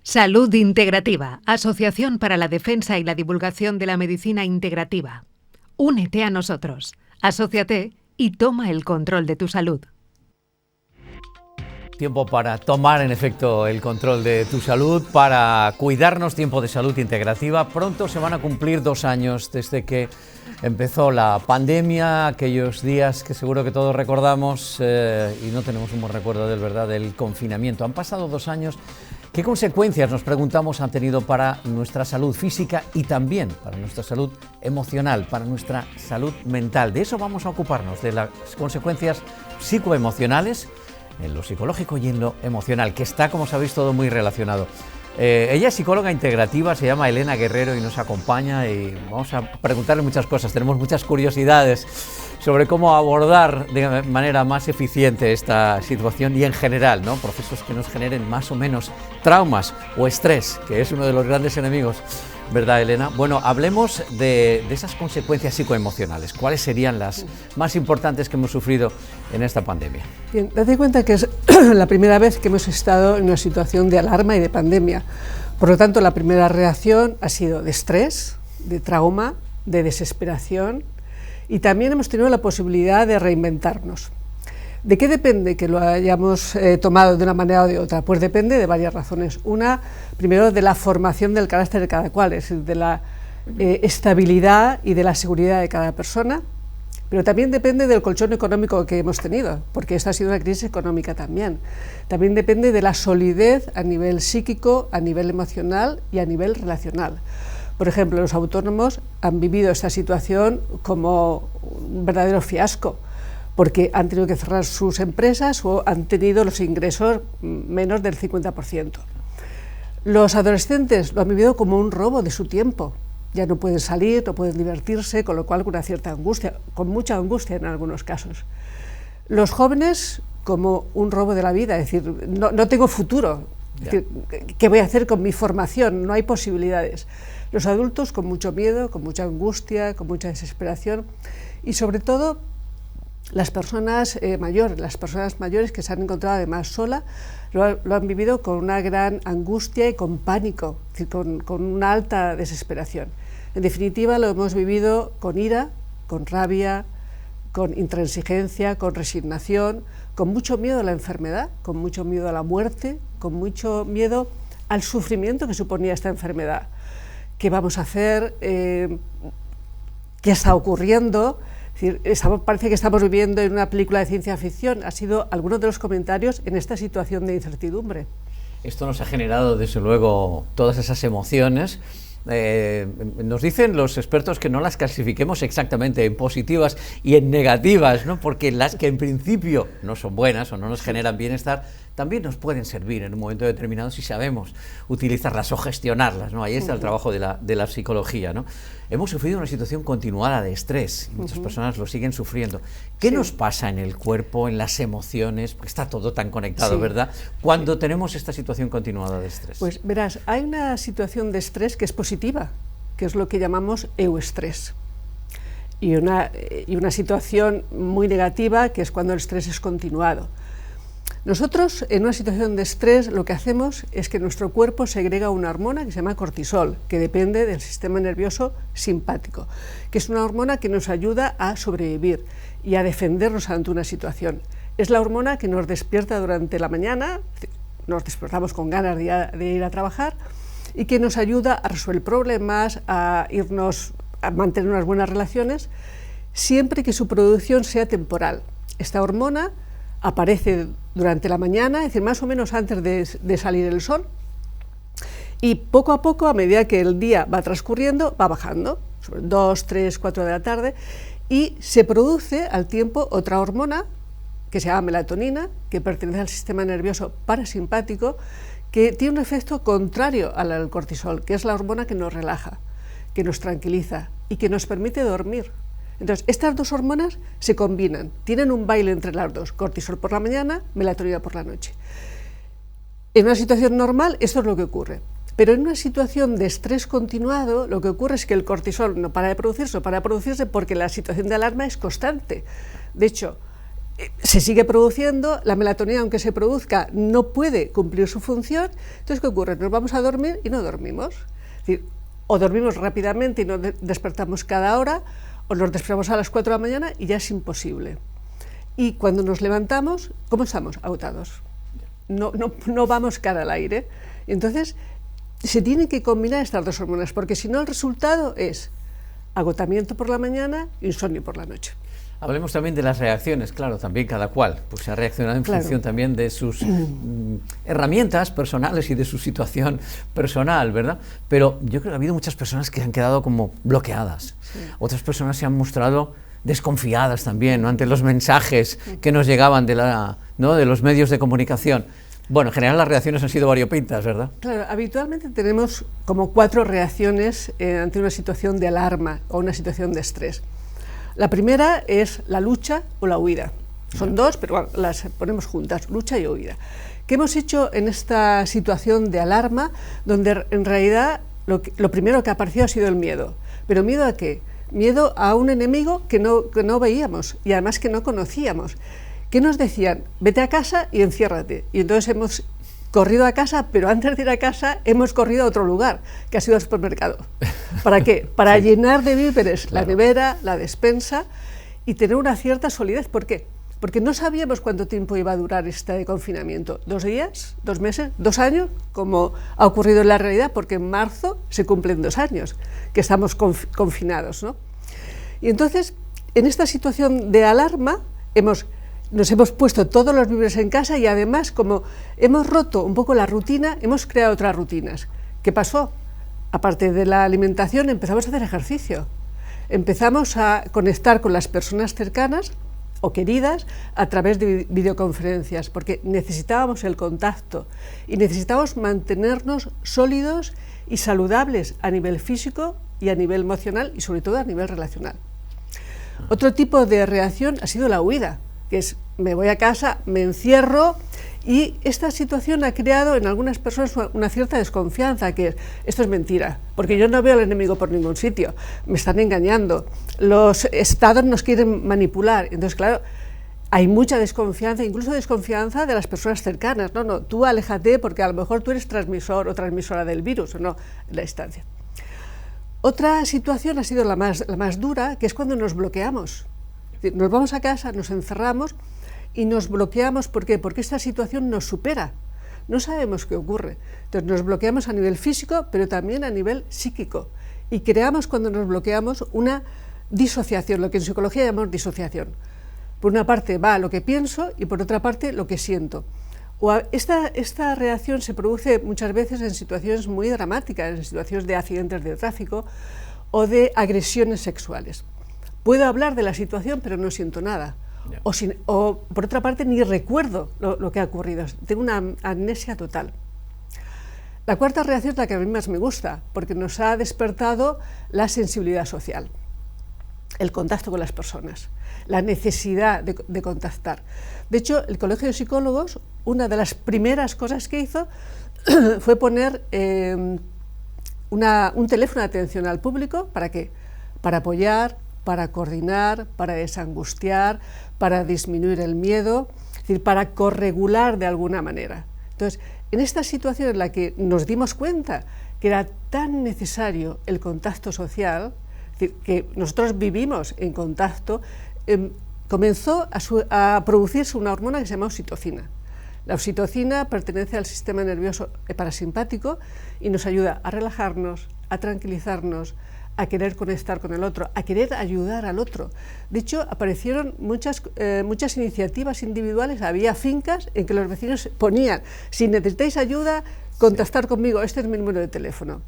Salud Integrativa, Asociación para la Defensa y la Divulgación de la Medicina Integrativa. Únete a nosotros, asóciate y toma el control de tu salud. Tiempo para tomar, en efecto, el control de tu salud, para cuidarnos, tiempo de salud integrativa. Pronto se van a cumplir 2 años desde que empezó la pandemia, aquellos días que seguro que todos recordamos y no tenemos un buen recuerdo del verdad del confinamiento. Han pasado 2 años. ¿Qué consecuencias, nos preguntamos, han tenido para nuestra salud física y también para nuestra salud emocional, para nuestra salud mental? De eso vamos a ocuparnos, de las consecuencias psicoemocionales, en lo psicológico y en lo emocional, que está, como sabéis, todo muy relacionado. Ella es psicóloga integrativa, se llama Elena Guerrero y nos acompaña y vamos a preguntarle muchas cosas. Tenemos muchas curiosidades sobre cómo abordar de manera más eficiente esta situación y en general, ¿no? Procesos que nos generen más o menos traumas o estrés, que es uno de los grandes enemigos, ¿verdad, Elena? Bueno, hablemos de esas consecuencias psicoemocionales. ¿Cuáles serían las más importantes que hemos sufrido en esta pandemia? Bien, date cuenta que es la primera vez que hemos estado en una situación de alarma y de pandemia. Por lo tanto, la primera reacción ha sido de estrés, de trauma, de desesperación, y también hemos tenido la posibilidad de reinventarnos. ¿De qué depende que lo hayamos tomado de una manera o de otra? Pues depende de varias razones. Una, primero, de la formación del carácter de cada cual, es decir, de la estabilidad y de la seguridad de cada persona, pero también depende del colchón económico que hemos tenido, porque esta ha sido una crisis económica también. También depende de la solidez a nivel psíquico, a nivel emocional y a nivel relacional. Por ejemplo, los autónomos han vivido esta situación como un verdadero fiasco, porque han tenido que cerrar sus empresas o han tenido los ingresos menos del 50%. Los adolescentes lo han vivido como un robo de su tiempo. Ya no pueden salir, no pueden divertirse, con lo cual con una cierta angustia, con mucha angustia en algunos casos. Los jóvenes como un robo de la vida, es decir, no tengo futuro, es decir, ¿qué voy a hacer con mi formación? No hay posibilidades. Los adultos con mucho miedo, con mucha angustia, con mucha desesperación y sobre todo las personas mayores que se han encontrado además solas, lo han vivido con una gran angustia y con pánico, es decir, con una alta desesperación. En definitiva, lo hemos vivido con ira, con rabia, con intransigencia, con resignación, con mucho miedo a la enfermedad, con mucho miedo a la muerte, con mucho miedo al sufrimiento que suponía esta enfermedad. ¿Qué vamos a hacer? ¿Qué está ocurriendo? Es decir, parece que estamos viviendo en una película de ciencia ficción. Ha sido algunos de los comentarios en esta situación de incertidumbre. Esto nos ha generado, desde luego, todas esas emociones. Nos dicen los expertos que no las clasifiquemos exactamente en positivas y en negativas, ¿no? Porque las que en principio no son buenas o no nos generan bienestar, también nos pueden servir en un momento determinado si sabemos utilizarlas o gestionarlas, ¿no? Ahí está el trabajo de la psicología, ¿no? Hemos sufrido una situación continuada de estrés, y muchas personas lo siguen sufriendo. ¿Qué nos pasa en el cuerpo, en las emociones? Porque está todo tan conectado, ¿verdad? Cuando tenemos esta situación continuada de estrés. Pues verás, hay una situación de estrés que es positiva, que es lo que llamamos euestrés. Y una situación muy negativa, que es cuando el estrés es continuado. Nosotros, en una situación de estrés, lo que hacemos es que nuestro cuerpo segrega una hormona que se llama cortisol, que depende del sistema nervioso simpático, que es una hormona que nos ayuda a sobrevivir y a defendernos ante una situación. Es la hormona que nos despierta durante la mañana, nos despertamos con ganas de ir a trabajar, y que nos ayuda a resolver problemas, a mantener unas buenas relaciones, siempre que su producción sea temporal. Esta hormona aparece durante la mañana, es decir, más o menos antes de salir el sol, y poco a poco, a medida que el día va transcurriendo, va bajando, sobre 2, 3, 4 de la tarde, y se produce al tiempo otra hormona, que se llama melatonina, que pertenece al sistema nervioso parasimpático, que tiene un efecto contrario al cortisol, que es la hormona que nos relaja, que nos tranquiliza y que nos permite dormir. Entonces, estas dos hormonas se combinan, tienen un baile entre las dos, cortisol por la mañana, melatonina por la noche. En una situación normal, esto es lo que ocurre. Pero en una situación de estrés continuado, lo que ocurre es que el cortisol no para de producirse porque la situación de alarma es constante. De hecho, se sigue produciendo, la melatonina, aunque se produzca, no puede cumplir su función. Entonces, ¿qué ocurre? Nos vamos a dormir y no dormimos. Es decir, o dormimos rápidamente y nos despertamos cada hora, o nos despertamos a las 4 de la mañana y ya es imposible. Y cuando nos levantamos, ¿cómo estamos? Agotados. No vamos cara al aire. Entonces, se tienen que combinar estas dos hormonas, porque si no el resultado es agotamiento por la mañana, insomnio por la noche. Hablemos también de las reacciones, claro, también cada cual pues ha reaccionado en función también de sus herramientas personales y de su situación personal, ¿verdad? Pero yo creo que ha habido muchas personas que han quedado como bloqueadas, otras personas se han mostrado desconfiadas también, ¿no?, ante los mensajes que nos llegaban de los medios de comunicación. Bueno, en general las reacciones han sido variopintas, ¿verdad? Claro, habitualmente tenemos como 4 reacciones ante una situación de alarma o una situación de estrés. La primera es la lucha o la huida. Son dos, pero bueno, las ponemos juntas, lucha y huida. ¿Qué hemos hecho en esta situación de alarma, donde en realidad lo primero que ha aparecido ha sido el miedo? ¿Pero miedo a qué? Miedo a un enemigo que no veíamos y además que no conocíamos. ¿Qué nos decían? Vete a casa y enciérrate. Y entonces hemos corrido a casa, pero antes de ir a casa hemos corrido a otro lugar, que ha sido el supermercado. ¿Para qué? Para llenar de víveres la nevera, la despensa y tener una cierta solidez. ¿Por qué? Porque no sabíamos cuánto tiempo iba a durar este confinamiento. ¿2 días? ¿2 meses? ¿2 años? Como ha ocurrido en la realidad, porque en marzo se cumplen 2 años que estamos confinados, ¿no? Y entonces, en esta situación de alarma, nos hemos puesto todos los víveres en casa y además, como hemos roto un poco la rutina, hemos creado otras rutinas. ¿Qué pasó? Aparte de la alimentación, empezamos a hacer ejercicio. Empezamos a conectar con las personas cercanas o queridas a través de videoconferencias, porque necesitábamos el contacto y necesitábamos mantenernos sólidos y saludables a nivel físico y a nivel emocional y sobre todo a nivel relacional. Otro tipo de reacción ha sido la huida, que es me voy a casa, me encierro, y esta situación ha creado en algunas personas una cierta desconfianza, que es, esto es mentira, porque yo no veo al enemigo por ningún sitio, me están engañando, los estados nos quieren manipular. Entonces, claro, hay mucha desconfianza, incluso desconfianza de las personas cercanas. No, tú aléjate porque a lo mejor tú eres transmisor o transmisora del virus, o no, en la distancia. Otra situación ha sido la más dura, que es cuando nos bloqueamos. Nos vamos a casa, nos encerramos y nos bloqueamos. ¿Por qué? Porque esta situación nos supera, no sabemos qué ocurre. Entonces nos bloqueamos a nivel físico, pero también a nivel psíquico, y creamos, cuando nos bloqueamos, una disociación, lo que en psicología llamamos disociación. Por una parte va lo que pienso y por otra parte lo que siento. Esta reacción se produce muchas veces en situaciones muy dramáticas, en situaciones de accidentes de tráfico o de agresiones sexuales. Puedo hablar de la situación, pero no siento nada. O por otra parte, ni recuerdo lo que ha ocurrido. Tengo una amnesia total. La cuarta reacción es la que a mí más me gusta, porque nos ha despertado la sensibilidad social, el contacto con las personas, la necesidad de contactar. De hecho, el Colegio de Psicólogos, una de las primeras cosas que hizo fue poner un teléfono de atención al público. ¿Para qué? Para apoyar, para coordinar, para desangustiar, para disminuir el miedo, es decir, para corregular de alguna manera. Entonces, en esta situación en la que nos dimos cuenta que era tan necesario el contacto social, es decir, que nosotros vivimos en contacto, comenzó a producirse una hormona que se llama oxitocina. La oxitocina pertenece al sistema nervioso parasimpático y nos ayuda a relajarnos, a tranquilizarnos, a querer conectar con el otro, a querer ayudar al otro. De hecho, aparecieron muchas iniciativas individuales, había fincas en que los vecinos ponían, si necesitáis ayuda, contactar conmigo, este es mi número de teléfono.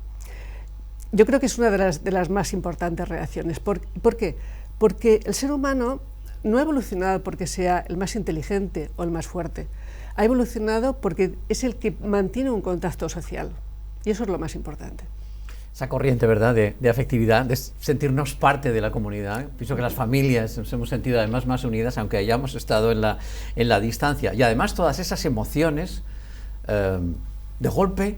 Yo creo que es una de las más importantes reacciones. ¿Por qué? Porque el ser humano no ha evolucionado porque sea el más inteligente o el más fuerte, ha evolucionado porque es el que mantiene un contacto social, y eso es lo más importante. Esa corriente, ¿verdad?, de afectividad, de sentirnos parte de la comunidad. Pienso que las familias nos hemos sentido además más unidas, aunque hayamos estado en la distancia. Y además todas esas emociones de golpe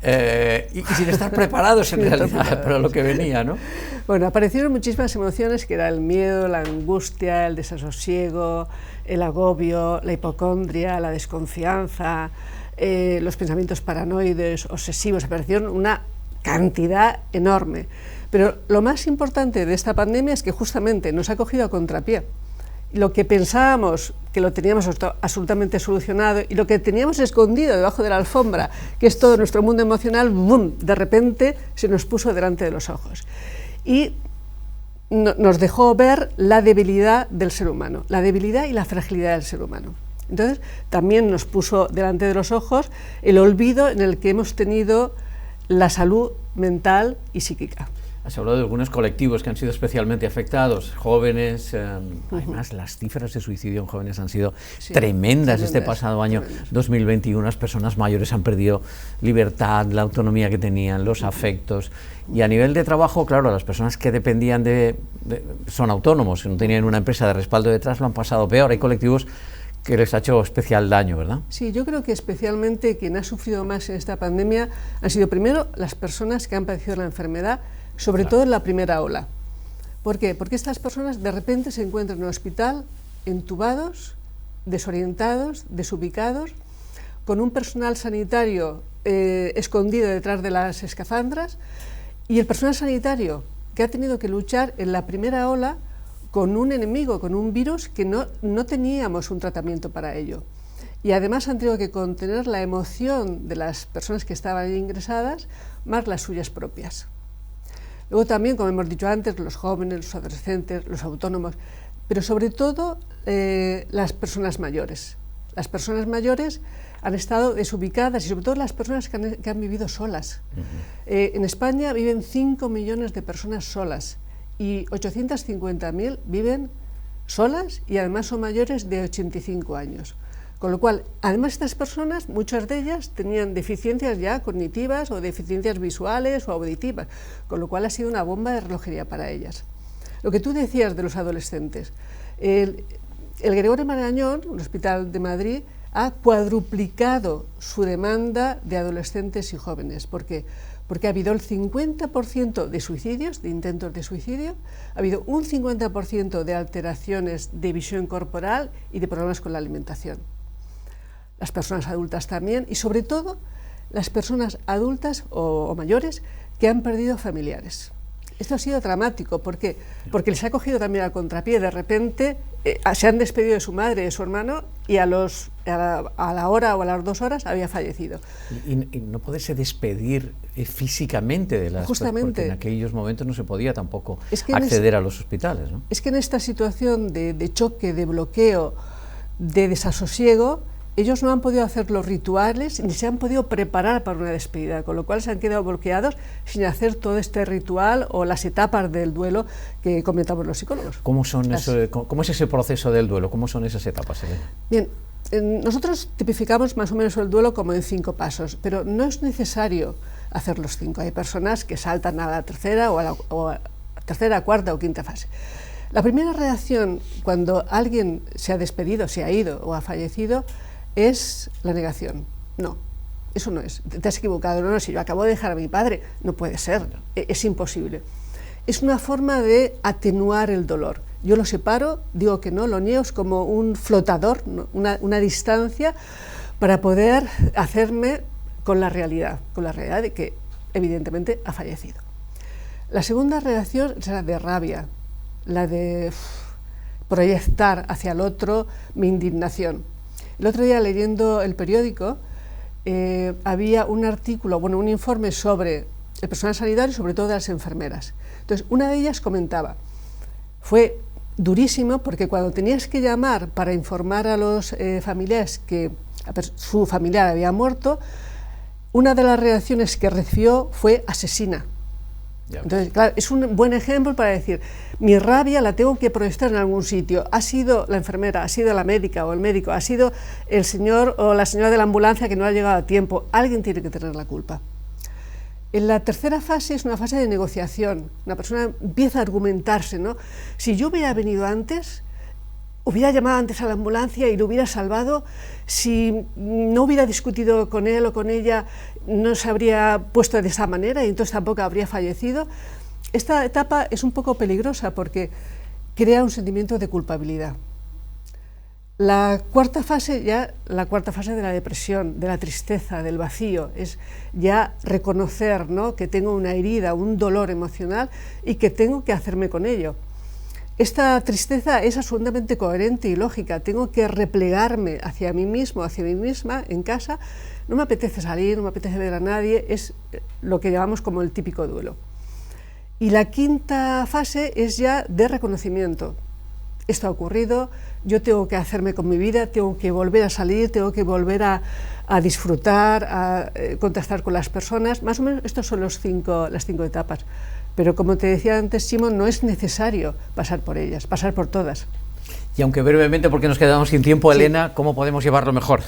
y sin estar preparados en realidad para lo que venía, ¿no? Bueno, aparecieron muchísimas emociones, que era el miedo, la angustia, el desasosiego, el agobio, la hipocondria, la desconfianza, los pensamientos paranoides, obsesivos, aparecieron una cantidad enorme. Pero lo más importante de esta pandemia es que justamente nos ha cogido a contrapié. Lo que pensábamos que lo teníamos absolutamente solucionado y lo que teníamos escondido debajo de la alfombra, que es todo nuestro mundo emocional, ¡boom!, de repente se nos puso delante de los ojos. Y nos dejó ver la debilidad del ser humano, la debilidad y la fragilidad del ser humano. Entonces, también nos puso delante de los ojos el olvido en el que hemos tenido la salud mental y psíquica. Has hablado de algunos colectivos que han sido especialmente afectados, jóvenes, además las cifras de suicidio en jóvenes han sido tremendas este pasado año 2021, las personas mayores han perdido libertad, la autonomía que tenían, los afectos, y a nivel de trabajo, claro, las personas que dependían son autónomos, que no tenían una empresa de respaldo detrás, lo han pasado peor, hay colectivos que les ha hecho especial daño, ¿verdad? Sí, yo creo que especialmente quien ha sufrido más en esta pandemia han sido primero las personas que han padecido la enfermedad, sobre todo en la primera ola. ¿Por qué? Porque estas personas de repente se encuentran en el hospital entubados, desorientados, desubicados, con un personal sanitario escondido detrás de las escafandras, y el personal sanitario que ha tenido que luchar en la primera ola con un enemigo, con un virus que no teníamos un tratamiento para ello. Y además han tenido que contener la emoción de las personas que estaban ingresadas, más las suyas propias. Luego también, como hemos dicho antes, los jóvenes, los adolescentes, los autónomos, pero sobre todo las personas mayores. Las personas mayores han estado desubicadas y sobre todo las personas que han vivido solas. En España viven 5 millones de personas solas y 850.000 viven solas y además son mayores de 85 años. Con lo cual, además estas personas, muchas de ellas tenían deficiencias ya cognitivas o deficiencias visuales o auditivas, con lo cual ha sido una bomba de relojería para ellas. Lo que tú decías de los adolescentes, el Gregorio Marañón, un hospital de Madrid, ha cuadruplicado su demanda de adolescentes y jóvenes. ¿Por qué? Porque ha habido el 50% de suicidios, de intentos de suicidio, ha habido un 50% de alteraciones de visión corporal y de problemas con la alimentación. Las personas adultas también, y sobre todo las personas adultas o mayores que han perdido familiares. Esto ha sido dramático, ¿por qué? Porque les ha cogido también al contrapié, de repente se han despedido de su madre, de su hermano, y a la hora o a las 2 horas había fallecido. Y no poderse despedir físicamente de las personas, porque en aquellos momentos no se podía tampoco acceder a los hospitales, ¿no? Es que en esta situación de choque, de bloqueo, de desasosiego, ellos no han podido hacer los rituales ni se han podido preparar para una despedida, con lo cual se han quedado bloqueados sin hacer todo este ritual o las etapas del duelo que comentamos los psicólogos. ¿Cómo es ese proceso del duelo? ¿Cómo son esas etapas, Elena? Bien, nosotros tipificamos más o menos el duelo como en 5 pasos, pero no es necesario hacer los 5. Hay personas que saltan a la tercera o a la tercera, cuarta o quinta fase. La primera reacción cuando alguien se ha despedido, se ha ido o ha fallecido, es la negación. No, eso no es. Te has equivocado. No, si yo acabo de dejar a mi padre, no puede ser, es imposible. Es una forma de atenuar el dolor. Yo lo separo, digo que no, lo niego, es como un flotador, ¿no? una distancia para poder hacerme con la realidad de que evidentemente ha fallecido. La segunda reacción es la de rabia, la de proyectar hacia el otro mi indignación. El otro día, leyendo el periódico, había un artículo, un informe sobre el personal sanitario y sobre todo de las enfermeras. Entonces, una de ellas comentaba, fue durísimo porque cuando tenías que llamar para informar a los familiares que su familiar había muerto, una de las reacciones que recibió fue asesina. Entonces, claro, es un buen ejemplo para decir, mi rabia la tengo que proyectar en algún sitio. Ha sido la enfermera, ha sido la médica o el médico, ha sido el señor o la señora de la ambulancia que no ha llegado a tiempo. Alguien tiene que tener la culpa. En la tercera fase es una fase de negociación. Una persona empieza a argumentarse, ¿no? Si yo hubiera venido antes, hubiera llamado antes a la ambulancia y lo hubiera salvado, si no hubiera discutido con él o con ella, no se habría puesto de esa manera y entonces tampoco habría fallecido. Esta etapa es un poco peligrosa porque crea un sentimiento de culpabilidad. La cuarta fase de la depresión, de la tristeza, del vacío, es ya reconocer, ¿no?, que tengo una herida, un dolor emocional y que tengo que hacerme con ello. Esta tristeza es absolutamente coherente y lógica, tengo que replegarme hacia mí mismo, hacia mí misma en casa, no me apetece salir, no me apetece ver a nadie, es lo que llamamos como el típico duelo. Y la quinta fase es ya de reconocimiento. Esto ha ocurrido, yo tengo que hacerme con mi vida, tengo que volver a salir, tengo que volver a disfrutar, a contactar con las personas. Más o menos estos son las cinco etapas. Pero como te decía antes, Simón, no es necesario pasar por ellas, pasar por todas. Y aunque brevemente, porque nos quedamos sin tiempo, sí. Elena, ¿cómo podemos llevarlo mejor?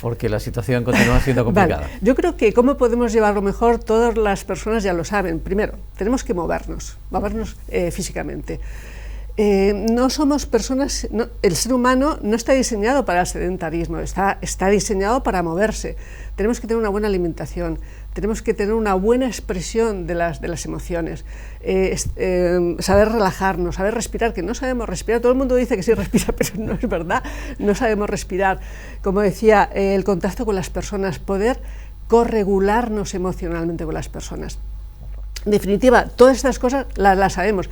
Porque la situación continúa siendo complicada. Vale. Yo creo que cómo podemos llevarlo mejor, todas las personas ya lo saben. Primero, tenemos que movernos físicamente. No somos personas, el ser humano no está diseñado para el sedentarismo, está diseñado para moverse. Tenemos que tener una buena alimentación, tenemos que tener una buena expresión de las emociones, saber relajarnos, saber respirar, que no sabemos respirar. Todo el mundo dice que sí respira, pero no es verdad, no sabemos respirar. Como decía, el contacto con las personas, poder corregularnos emocionalmente con las personas. En definitiva, todas estas cosas las sabemos.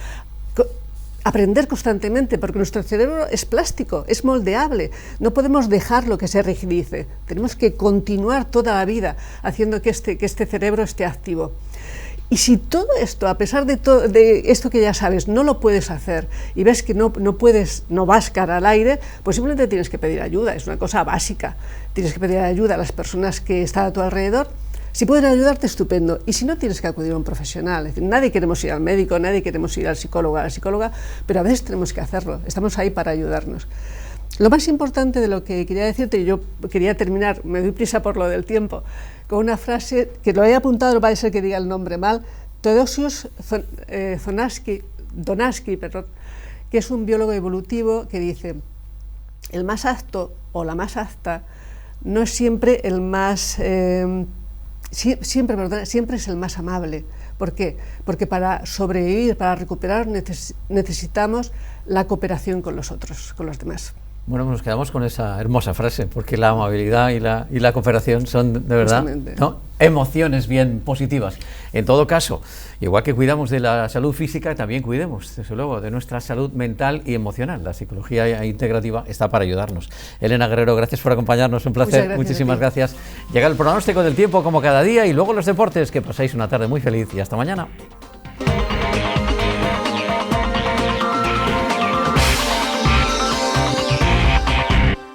Aprender constantemente, porque nuestro cerebro es plástico, es moldeable, no podemos dejarlo que se rigidice, tenemos que continuar toda la vida haciendo que este cerebro esté activo. Y si todo esto, a pesar de esto que ya sabes, no lo puedes hacer y ves que no vas cara al aire, pues simplemente tienes que pedir ayuda, es una cosa básica, tienes que pedir ayuda a las personas que están a tu alrededor. Si pueden ayudarte, estupendo, y si no, tienes que acudir a un profesional. Es decir, nadie queremos ir al médico, nadie queremos ir al psicólogo, a la psicóloga, pero a veces tenemos que hacerlo, estamos ahí para ayudarnos. Lo más importante de lo que quería decirte, y yo quería terminar, me doy prisa por lo del tiempo, con una frase que lo he apuntado, no va a ser que diga el nombre mal, Tadeusz Donaski, que es un biólogo evolutivo que dice: el más apto o la más apta no es siempre el más... siempre es el más amable. ¿Por qué? Porque para sobrevivir, para recuperar, necesitamos la cooperación con los otros, con los demás. Bueno, nos quedamos con esa hermosa frase, porque la amabilidad y la cooperación son, de verdad, ¿no?, emociones bien positivas. En todo caso, igual que cuidamos de la salud física, también cuidemos, desde luego, de nuestra salud mental y emocional. La psicología integrativa está para ayudarnos. Elena Guerrero, gracias por acompañarnos, un placer, muchísimas gracias. Llega el pronóstico del tiempo como cada día y luego los deportes. Que pasáis una tarde muy feliz y hasta mañana.